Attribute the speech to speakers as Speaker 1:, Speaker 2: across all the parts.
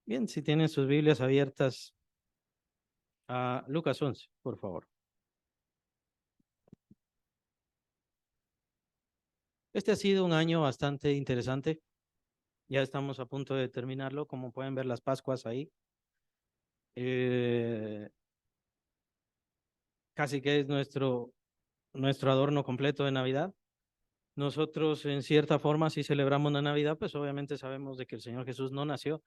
Speaker 1: Bien, si tienen sus Biblias abiertas a Lucas 11, por favor. Este ha sido un año bastante interesante. Ya estamos a punto de terminarlo, como pueden ver las Pascuas ahí. Eh, Casi que es nuestro adorno completo de Navidad. Nosotros, en cierta forma, si celebramos la Navidad, pues obviamente sabemos de que el Señor Jesús no nació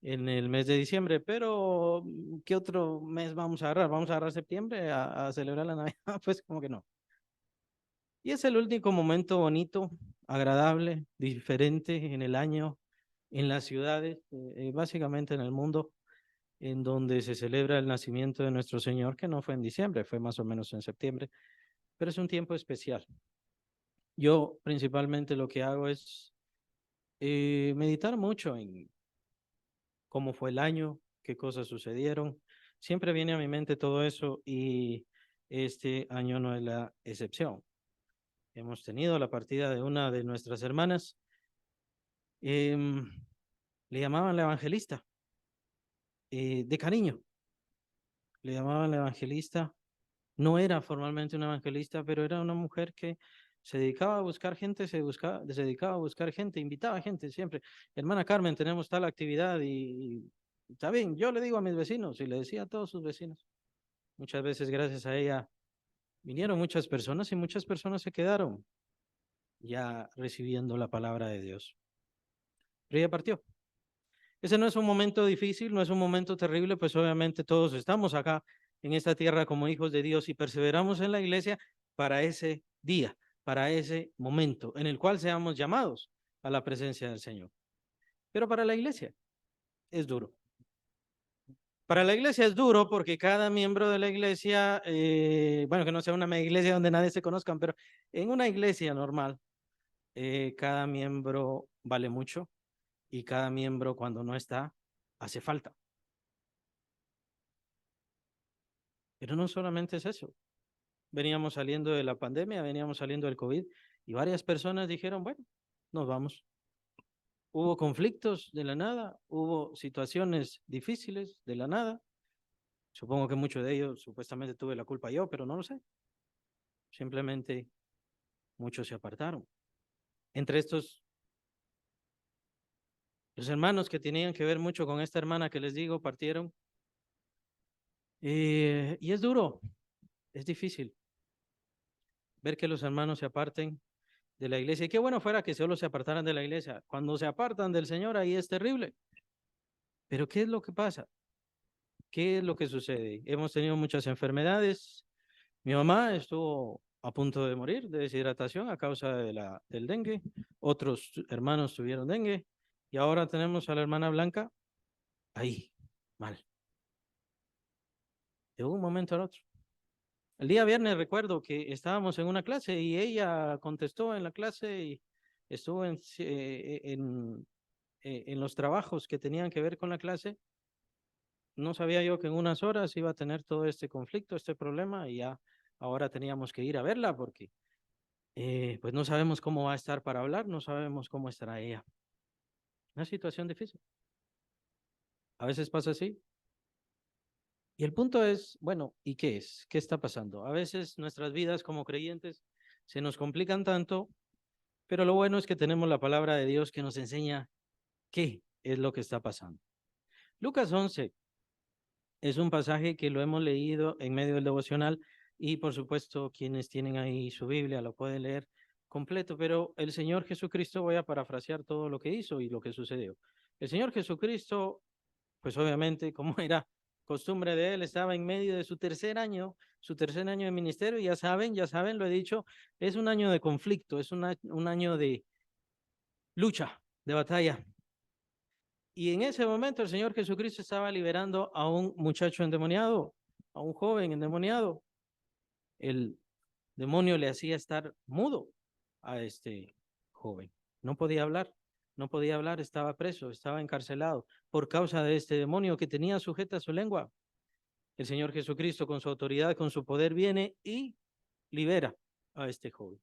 Speaker 1: en el mes de diciembre, pero ¿qué otro mes vamos a agarrar? ¿Vamos a agarrar septiembre a celebrar la Navidad? Pues como que no. Y es el último momento bonito, agradable, diferente en el año, en las ciudades, básicamente en el mundo, en donde se celebra el nacimiento de nuestro Señor, que no fue en diciembre, fue más o menos en septiembre, pero es un tiempo especial. Yo principalmente lo que hago es meditar mucho en cómo fue el año, qué cosas sucedieron. Siempre viene a mi mente todo eso y este año no es la excepción. Hemos tenido la partida de una de nuestras hermanas. em, Le llamaban la evangelista, de cariño, le llamaban la evangelista. No era formalmente una evangelista, pero era una mujer que se dedicaba a buscar gente, se dedicaba a buscar gente, invitaba gente siempre. Hermana Carmen, tenemos tal actividad y está bien, yo le digo a mis vecinos y le decía a todos sus vecinos. Muchas veces gracias a ella vinieron muchas personas y muchas personas se quedaron ya recibiendo la palabra de Dios. Pero ella partió. Ese no es un momento difícil, no es un momento terrible, pues obviamente todos estamos acá en esta tierra como hijos de Dios y perseveramos en la iglesia para ese día, para ese momento en el cual seamos llamados a la presencia del Señor. Pero para la iglesia es duro. Para la iglesia es duro porque cada miembro de la iglesia, bueno, que no sea una iglesia donde nadie se conozcan, pero en una iglesia normal, cada miembro vale mucho y cada miembro cuando no está, hace falta. Pero no solamente es eso. Veníamos saliendo de la pandemia, veníamos saliendo del COVID y varias personas dijeron, bueno, nos vamos. Hubo conflictos de la nada, hubo situaciones difíciles de la nada. Supongo que muchos de ellos supuestamente tuve la culpa yo, pero no lo sé. Simplemente muchos se apartaron. Entre estos, los hermanos que tenían que ver mucho con esta hermana que les digo, partieron. Y es duro, es difícil ver que los hermanos se aparten de la iglesia. Y qué bueno fuera que solo se apartaran de la iglesia. Cuando se apartan del Señor, ahí es terrible. Pero ¿qué es lo que pasa? ¿Qué es lo que sucede? Hemos tenido muchas enfermedades. Mi mamá estuvo a punto de morir de deshidratación a causa del dengue. Otros hermanos tuvieron dengue. Y ahora tenemos a la hermana Blanca ahí, mal, de un momento al otro. El día viernes recuerdo que estábamos en una clase y ella contestó en la clase y estuvo en los trabajos que tenían que ver con la clase. No sabía yo que en unas horas iba a tener todo este conflicto, este problema, y ya ahora teníamos que ir a verla porque pues no sabemos cómo va a estar para hablar, no sabemos cómo estará ella. Una situación difícil. A veces pasa así. Y el punto es, bueno, ¿y qué es? ¿Qué está pasando? A veces nuestras vidas como creyentes se nos complican tanto, pero lo bueno es que tenemos la palabra de Dios que nos enseña qué es lo que está pasando. Lucas 11 es un pasaje que lo hemos leído en medio del devocional y por supuesto quienes tienen ahí su Biblia lo pueden leer completo, pero el Señor Jesucristo, voy a parafrasear todo lo que hizo y lo que sucedió. El Señor Jesucristo, pues obviamente, como era costumbre de él, estaba en medio de su tercer año de ministerio, y ya saben, lo he dicho, es un año de conflicto, es un año de lucha, de batalla. Y en ese momento el Señor Jesucristo estaba liberando a un muchacho endemoniado, a un joven endemoniado. El demonio le hacía estar mudo a este joven. No podía hablar, no podía hablar, estaba preso, estaba encarcelado por causa de este demonio que tenía sujeta su lengua. El Señor Jesucristo con su autoridad, con su poder, viene y libera a este joven.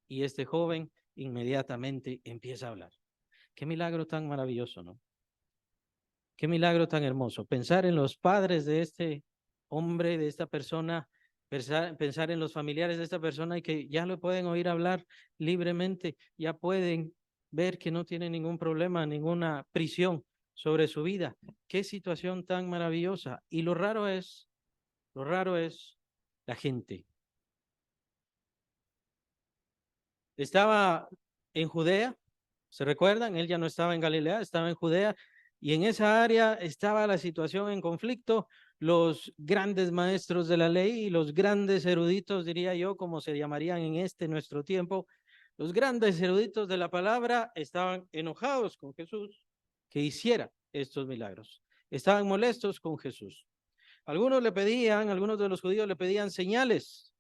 Speaker 1: Y este joven inmediatamente empieza a hablar. Qué milagro tan maravilloso, ¿no? Qué milagro tan hermoso. Pensar en los padres de este hombre, de esta persona, pensar en los familiares de esta persona y que ya lo pueden oír hablar libremente, ya pueden ver que no tiene ningún problema, ninguna prisión sobre su vida. Qué situación tan maravillosa. Y lo raro es la gente. Estaba en Judea, ¿se recuerdan? Él ya no estaba en Galilea, estaba en Judea y en esa área estaba la situación en conflicto. Los grandes maestros de la ley y los grandes eruditos, diría yo, como se llamarían en este nuestro tiempo, los grandes eruditos de la palabra estaban enojados con Jesús que hiciera estos milagros. Estaban molestos con Jesús. Algunos le pedían, algunos de los judíos le pedían señales.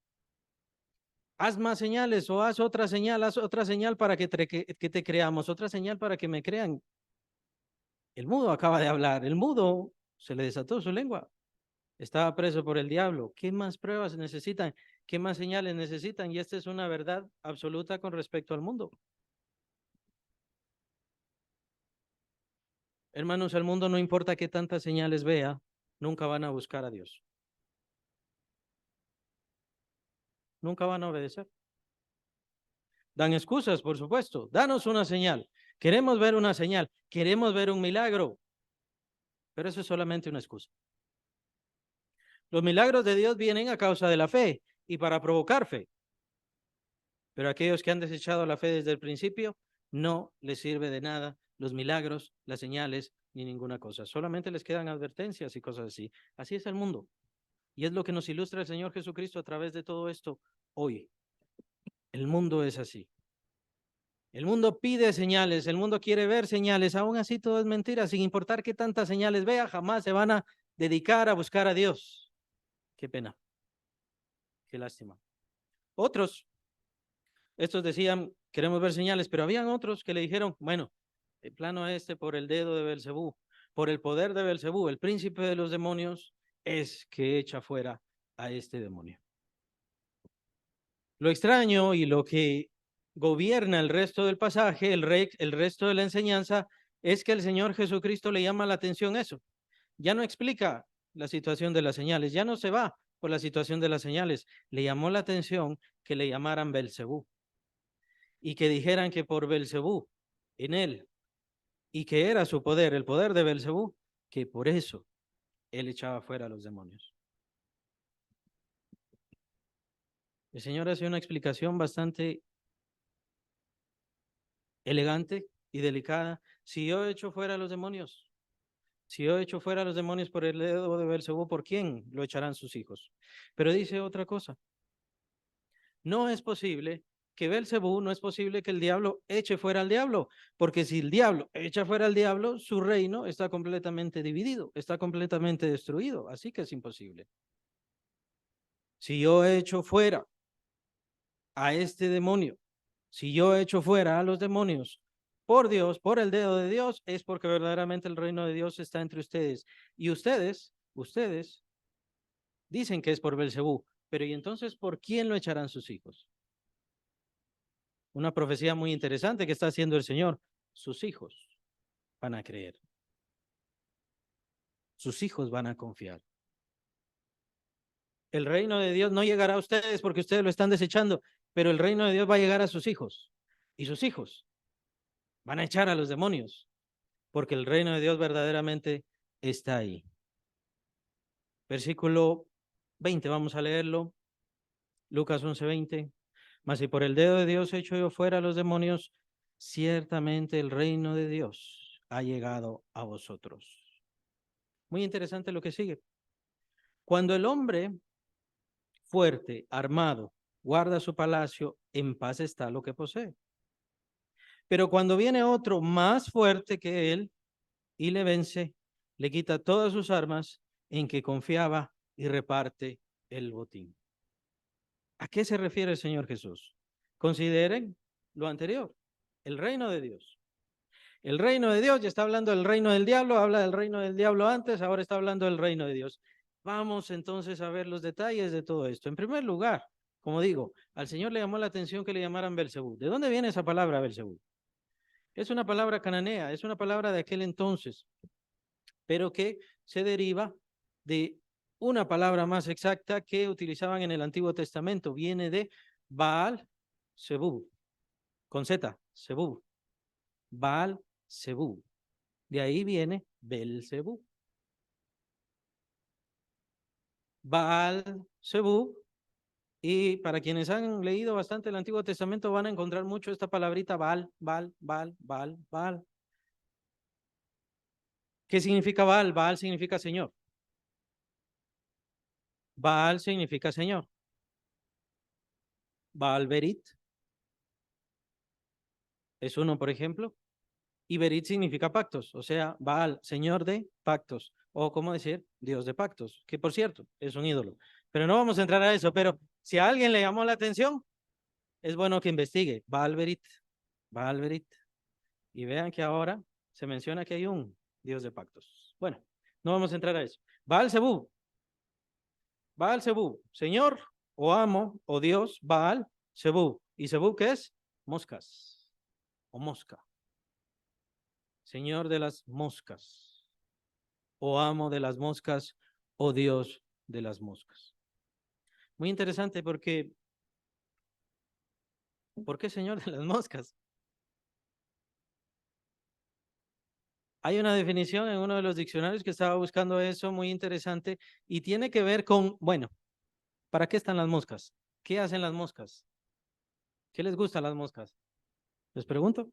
Speaker 1: Haz más señales o haz otra señal para que te creamos, otra señal para que me crean. El mudo acaba de hablar, el mudo se le desató su lengua, estaba preso por el diablo. ¿Qué más pruebas necesitan? ¿Qué más señales necesitan? Y esta es una verdad absoluta con respecto al mundo. Hermanos, al mundo no importa qué tantas señales vea, nunca van a buscar a Dios. Nunca van a obedecer. Dan excusas, por supuesto. Danos una señal. Queremos ver una señal. Queremos ver un milagro. Pero eso es solamente una excusa. Los milagros de Dios vienen a causa de la fe y para provocar fe. Pero aquellos que han desechado la fe desde el principio, no les sirve de nada los milagros, las señales, ni ninguna cosa. Solamente les quedan advertencias y cosas así. Así es el mundo. Y es lo que nos ilustra el Señor Jesucristo a través de todo esto hoy. El mundo es así. El mundo pide señales, el mundo quiere ver señales, aún así todo es mentira, sin importar qué tantas señales vea, jamás se van a dedicar a buscar a Dios. Qué pena, qué lástima. Otros, estos decían, queremos ver señales, pero habían otros que le dijeron, bueno, el plano este por el dedo de Belcebú, por el poder de Belcebú, el príncipe de los demonios, es que echa fuera a este demonio. Lo extraño y lo que gobierna el resto del pasaje, el resto de la enseñanza, es que el Señor Jesucristo le llama la atención eso. Ya no explica la situación de las señales, ya no se va por la situación de las señales. Le llamó la atención que le llamaran Belcebú y que dijeran que por Belcebú, en él, y que era su poder, el poder de Belcebú, que por eso él echaba fuera a los demonios. El Señor hace una explicación bastante elegante y delicada. Si yo echo fuera a los demonios, si yo echo fuera a los demonios por el dedo de Belcebú, ¿por quién lo echarán sus hijos? Pero dice otra cosa. No es posible que Belcebú, no es posible que el diablo eche fuera al diablo, porque si el diablo echa fuera al diablo, su reino está completamente dividido, está completamente destruido, así que es imposible. Si yo echo fuera a este demonio, si yo echo fuera a los demonios por Dios, por el dedo de Dios, es porque verdaderamente el reino de Dios está entre ustedes. Y ustedes dicen que es por Belcebú, pero ¿y entonces por quién lo echarán sus hijos? Una profecía muy interesante que está haciendo el Señor. Sus hijos van a creer. Sus hijos van a confiar. El reino de Dios no llegará a ustedes porque ustedes lo están desechando, pero el reino de Dios va a llegar a sus hijos. Y sus hijos van a echar a los demonios porque el reino de Dios verdaderamente está ahí. Versículo 20, vamos a leerlo. Lucas 11:20. Mas si por el dedo de Dios echo yo fuera a los demonios, ciertamente el reino de Dios ha llegado a vosotros. Muy interesante lo que sigue. Cuando el hombre fuerte, armado, guarda su palacio, en paz está lo que posee. Pero cuando viene otro más fuerte que él y le vence, le quita todas sus armas en que confiaba y reparte el botín. ¿A qué se refiere el Señor Jesús? Consideren lo anterior, el reino de Dios. El reino de Dios, ya está hablando del reino del diablo, habla del reino del diablo antes, ahora está hablando del reino de Dios. Vamos entonces a ver los detalles de todo esto. En primer lugar, como digo, al Señor le llamó la atención que le llamaran Belcebú. ¿De dónde viene esa palabra Belcebú? Es una palabra cananea, es una palabra de aquel entonces. pero que se deriva de una palabra más exacta que utilizaban en el Antiguo Testamento. Viene de Baal Zebub, con Z, Zebub. Baal Zebub. De ahí viene Belzebub. Baal Zebub. Y para quienes han leído bastante el Antiguo Testamento van a encontrar mucho esta palabrita Baal, Baal, Baal, Baal, Baal. ¿Qué significa Baal? Baal significa Señor. Baal significa Señor. Baal Berit es uno, por ejemplo. Y Berit significa pactos, o sea, Baal, Señor de pactos. O, ¿cómo decir? Dios de pactos, que por cierto, es un ídolo. Pero no vamos a entrar a eso, pero si a alguien le llamó la atención, es bueno que investigue. Baal Berit, Baal Berit. Y vean que ahora se menciona que hay un Dios de pactos. Bueno, no vamos a entrar a eso. Baal Zebub. Baal Zebub. Señor o amo o Dios, Baal Zebub. ¿Y Zebub qué es? Moscas o mosca. Señor de las moscas. O amo de las moscas o Dios de las moscas. Muy interesante porque, ¿por qué Señor de las moscas? Hay una definición en uno de los diccionarios que estaba buscando eso, muy interesante, y tiene que ver con, bueno, ¿para qué están las moscas? ¿Qué hacen las moscas? ¿Qué les gustan las moscas? Les pregunto.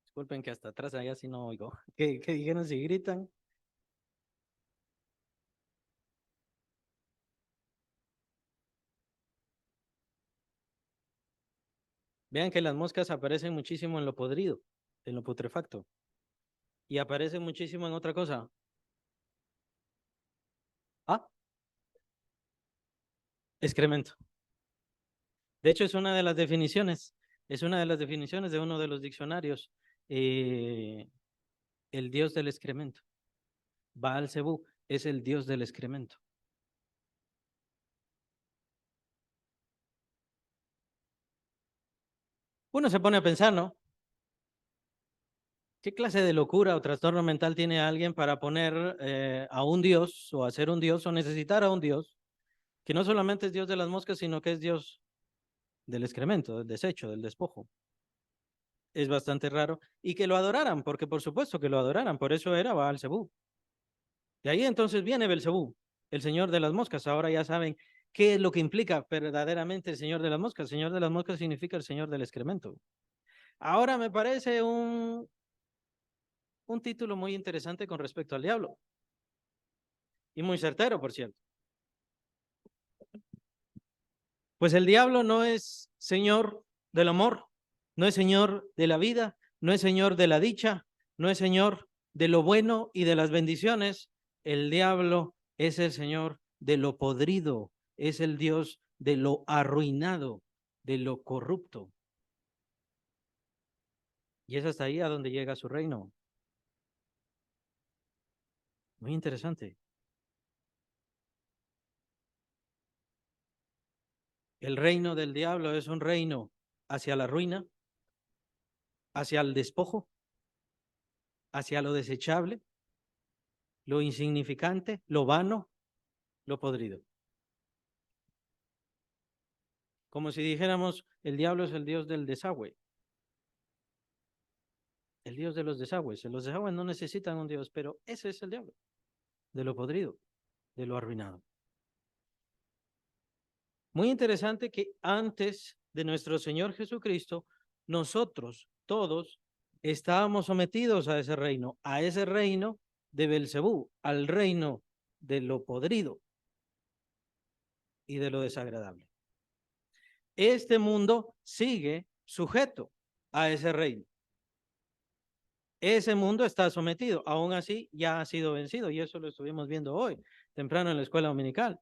Speaker 1: Disculpen que hasta atrás allá sí no oigo. ¿Qué dijeron si gritan? Vean que las moscas aparecen muchísimo en lo podrido, en lo putrefacto, y aparecen muchísimo en otra cosa. Ah, excremento. De hecho, es una de las definiciones de uno de los diccionarios, eh, el dios del excremento. Baal Zebú es el dios del excremento. Uno se pone a pensar, ¿no? ¿Qué clase de locura o trastorno mental tiene alguien para poner a un dios o hacer un dios o necesitar a un dios que no solamente es dios de las moscas, sino que es dios del excremento, del desecho, del despojo? Es bastante raro. Y que lo adoraran, porque por supuesto que lo adoraran, por eso era Baal Zebú. De ahí entonces viene Belcebú, el señor de las moscas. Ahora ya saben qué es lo que implica verdaderamente el señor de las moscas. El señor de las moscas significa el señor del excremento. Ahora me parece un título muy interesante con respecto al diablo. Y muy certero, por cierto. Pues el diablo no es señor del amor, no es señor de la vida, no es señor de la dicha, no es señor de lo bueno y de las bendiciones. El diablo es el señor de lo podrido, es el Dios de lo arruinado, de lo corrupto. Y es hasta ahí a donde llega su reino. Muy interesante. El reino del diablo es un reino hacia la ruina, hacia el despojo, hacia lo desechable, lo insignificante, lo vano, lo podrido. Como si dijéramos, el diablo es el dios del desagüe, el dios de los desagües. Los desagües no necesitan un dios, pero ese es el diablo, de lo podrido, de lo arruinado. Muy interesante que antes de nuestro Señor Jesucristo, nosotros todos estábamos sometidos a ese reino de Belcebú, al reino de lo podrido y de lo desagradable. Este mundo sigue sujeto a ese reino. Ese mundo está sometido, aún así ya ha sido vencido y eso lo estuvimos viendo hoy, temprano en la escuela dominical.